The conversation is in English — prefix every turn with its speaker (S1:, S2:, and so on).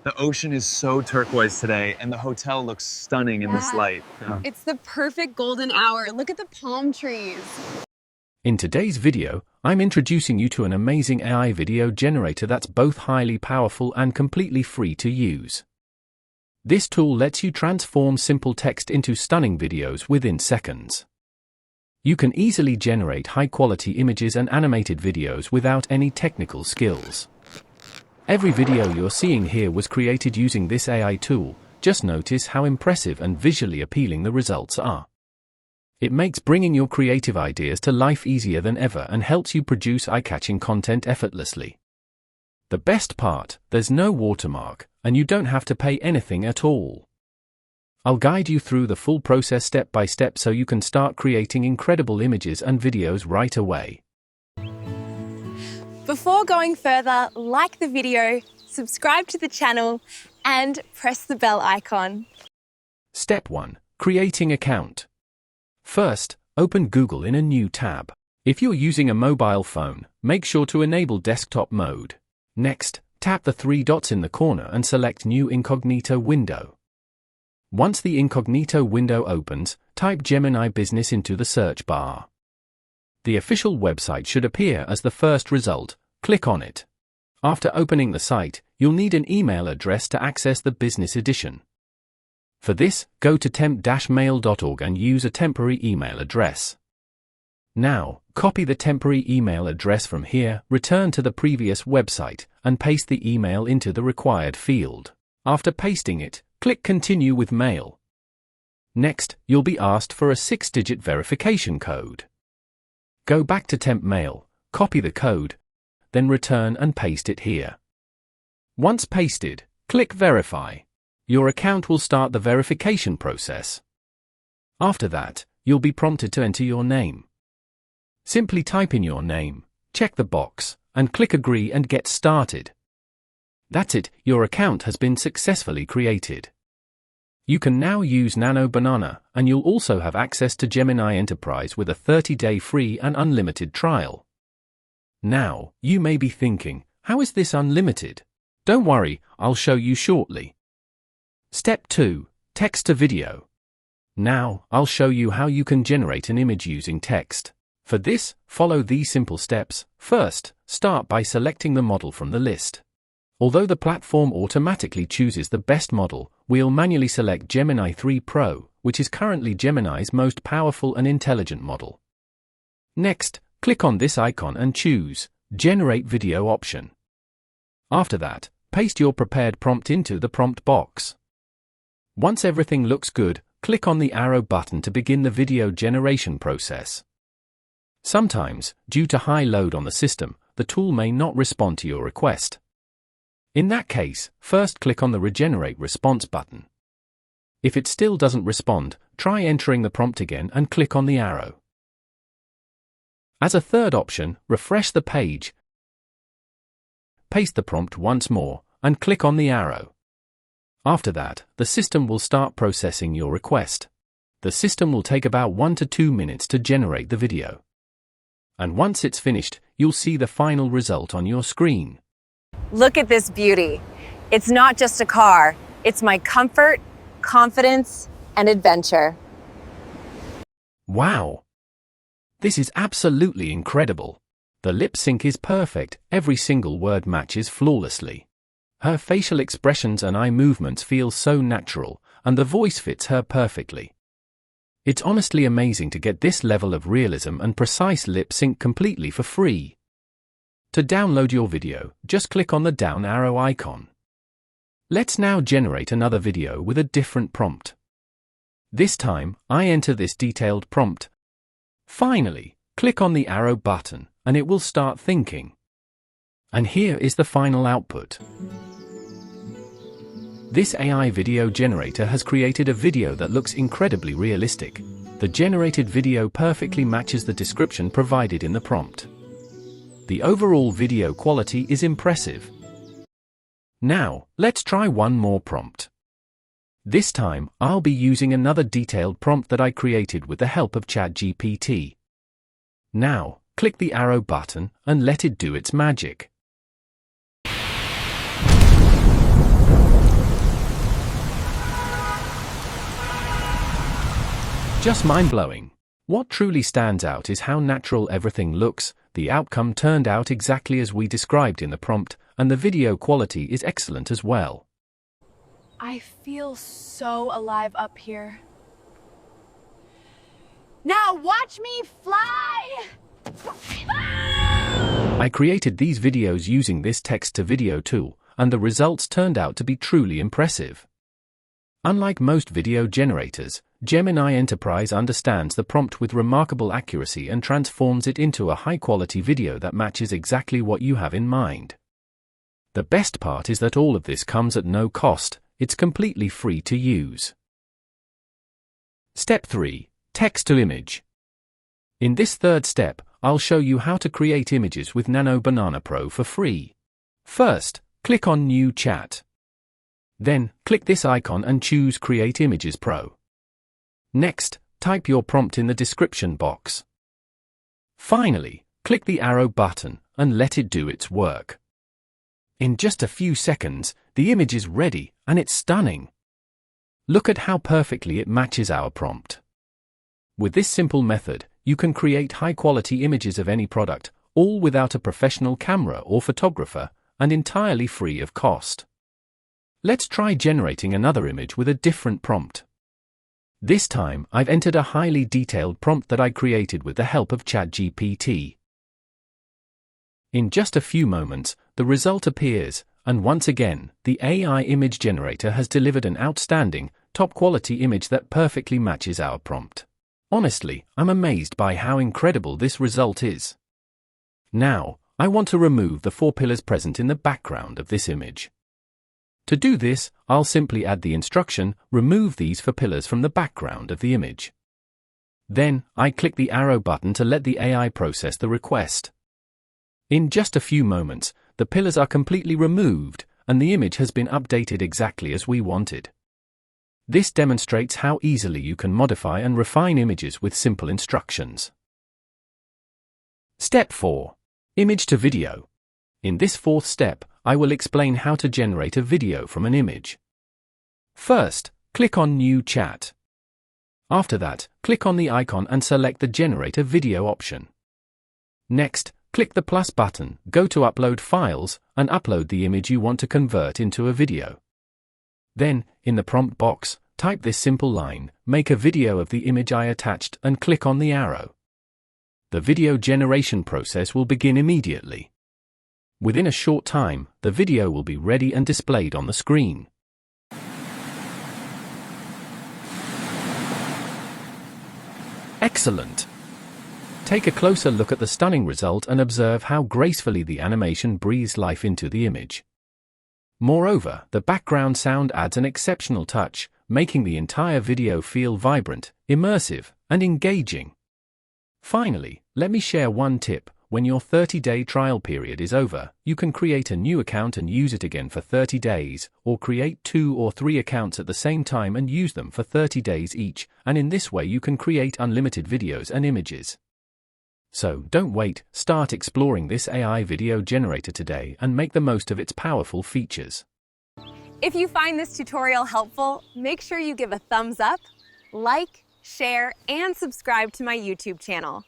S1: The ocean is so turquoise today, and the hotel looks stunning in this light.
S2: It's the perfect golden hour. Look at the palm trees.
S3: In today's video, I'm introducing you to an amazing AI video generator that's both highly powerful and completely free to use. This tool lets you transform simple text into stunning videos within seconds. You can easily generate high-quality images and animated videos without any technical skills. Every video you're seeing here was created using this AI tool. Just notice how impressive and visually appealing the results are. It makes bringing your creative ideas to life easier than ever and helps you produce eye-catching content effortlessly. The best part, there's no watermark, and you don't have to pay anything at all. I'll guide you through the full process step by step so you can start creating incredible images and videos right away.
S2: Before going further, like the video, subscribe to the channel, and press the bell icon.
S3: Step 1. Creating account. First, open Google in a new tab. If you're using a mobile phone, make sure to enable desktop mode. Next, tap the three dots in the corner and select New Incognito Window. Once the incognito window opens, type Gemini Business into the search bar. The official website should appear as the first result. Click on it. After opening the site, you'll need an email address to access the business edition. For this, go to temp-mail.org and use a temporary email address. Now, copy the temporary email address from here, return to the previous website, and paste the email into the required field. After pasting it, click Continue with Mail. Next, you'll be asked for a 6-digit verification code. Go back to Temp Mail, copy the code, then return and paste it here. Once pasted, click Verify. Your account will start the verification process. After that, you'll be prompted to enter your name. Simply type in your name, check the box, and click Agree and get started. That's it, your account has been successfully created. You can now use Nano Banana, and you'll also have access to Gemini Enterprise with a 30-day free and unlimited trial. Now, you may be thinking, how is this unlimited? Don't worry, I'll show you shortly. Step 2. Text to video. Now, I'll show you how you can generate an image using text. For this, follow these simple steps. First, start by selecting the model from the list. Although the platform automatically chooses the best model, we'll manually select Gemini 3 Pro, which is currently Gemini's most powerful and intelligent model. Next, click on this icon and choose Generate Video option. After that, paste your prepared prompt into the prompt box. Once everything looks good, click on the arrow button to begin the video generation process. Sometimes, due to high load on the system, the tool may not respond to your request. In that case, first click on the Regenerate Response button. If it still doesn't respond, try entering the prompt again and click on the arrow. As a third option, refresh the page, paste the prompt once more, and click on the arrow. After that, the system will start processing your request. The system will take about 1 to 2 minutes to generate the video. And once it's finished, you'll see the final result on your screen.
S2: Look at this beauty. It's not just a car. It's my comfort, confidence, and adventure.
S3: Wow! This is absolutely incredible. The lip sync is perfect, every single word matches flawlessly. Her facial expressions and eye movements feel so natural, and the voice fits her perfectly. It's honestly amazing to get this level of realism and precise lip sync completely for free. To download your video, just click on the down arrow icon. Let's now generate another video with a different prompt. This time, I enter this detailed prompt. Finally, click on the arrow button, and it will start thinking. And here is the final output. This AI video generator has created a video that looks incredibly realistic. The generated video perfectly matches the description provided in the prompt. The overall video quality is impressive. Now, let's try one more prompt. This time, I'll be using another detailed prompt that I created with the help of ChatGPT. Now, click the arrow button and let it do its magic. just mind-blowing. What truly stands out is how natural everything looks. The outcome turned out exactly as we described in the prompt, and the video quality is excellent as well.
S4: I feel so alive up here. Now watch me fly!
S3: I created these videos using this text-to-video tool, and the results turned out to be truly impressive. Unlike most video generators, Gemini Enterprise understands the prompt with remarkable accuracy and transforms it into a high-quality video that matches exactly what you have in mind. The best part is that all of this comes at no cost. It's completely free to use. Step 3. Text to image. In this third step, I'll show you how to create images with Nano Banana Pro for free. First, click on New Chat. Then, click this icon and choose Create Images Pro. Next, type your prompt in the description box. Finally, click the arrow button and let it do its work. In just a few seconds, the image is ready, and it's stunning. Look at how perfectly it matches our prompt. With this simple method, you can create high-quality images of any product, all without a professional camera or photographer, and entirely free of cost. Let's try generating another image with a different prompt. This time, I've entered a highly detailed prompt that I created with the help of ChatGPT. In just a few moments, the result appears, and once again, the AI image generator has delivered an outstanding, top-quality image that perfectly matches our prompt. Honestly, I'm amazed by how incredible this result is. Now, I want to remove the 4 pillars present in the background of this image. To do this, I'll simply add the instruction, remove these 4 pillars from the background of the image. Then, I click the arrow button to let the AI process the request. In just a few moments, the pillars are completely removed, and the image has been updated exactly as we wanted. This demonstrates how easily you can modify and refine images with simple instructions. Step 4. Image to video. In this 4th step, I will explain how to generate a video from an image. First, click on New Chat. After that, click on the icon and select the Generate a Video option. Next, click the plus button, go to Upload Files, and upload the image you want to convert into a video. Then, in the prompt box, type this simple line, make a video of the image I attached, and click on the arrow. The video generation process will begin immediately. Within a short time, the video will be ready and displayed on the screen. Excellent! Take a closer look at the stunning result and observe how gracefully the animation breathes life into the image. Moreover, the background sound adds an exceptional touch, making the entire video feel vibrant, immersive, and engaging. Finally, let me share one tip. When your 30-day trial period is over, you can create a new account and use it again for 30 days, or create 2 or 3 accounts at the same time and use them for 30 days each, and in this way you can create unlimited videos and images. So, don't wait, start exploring this AI video generator today and make the most of its powerful features.
S2: If you find this tutorial helpful, make sure you give a thumbs up, like, share, and subscribe to my YouTube channel.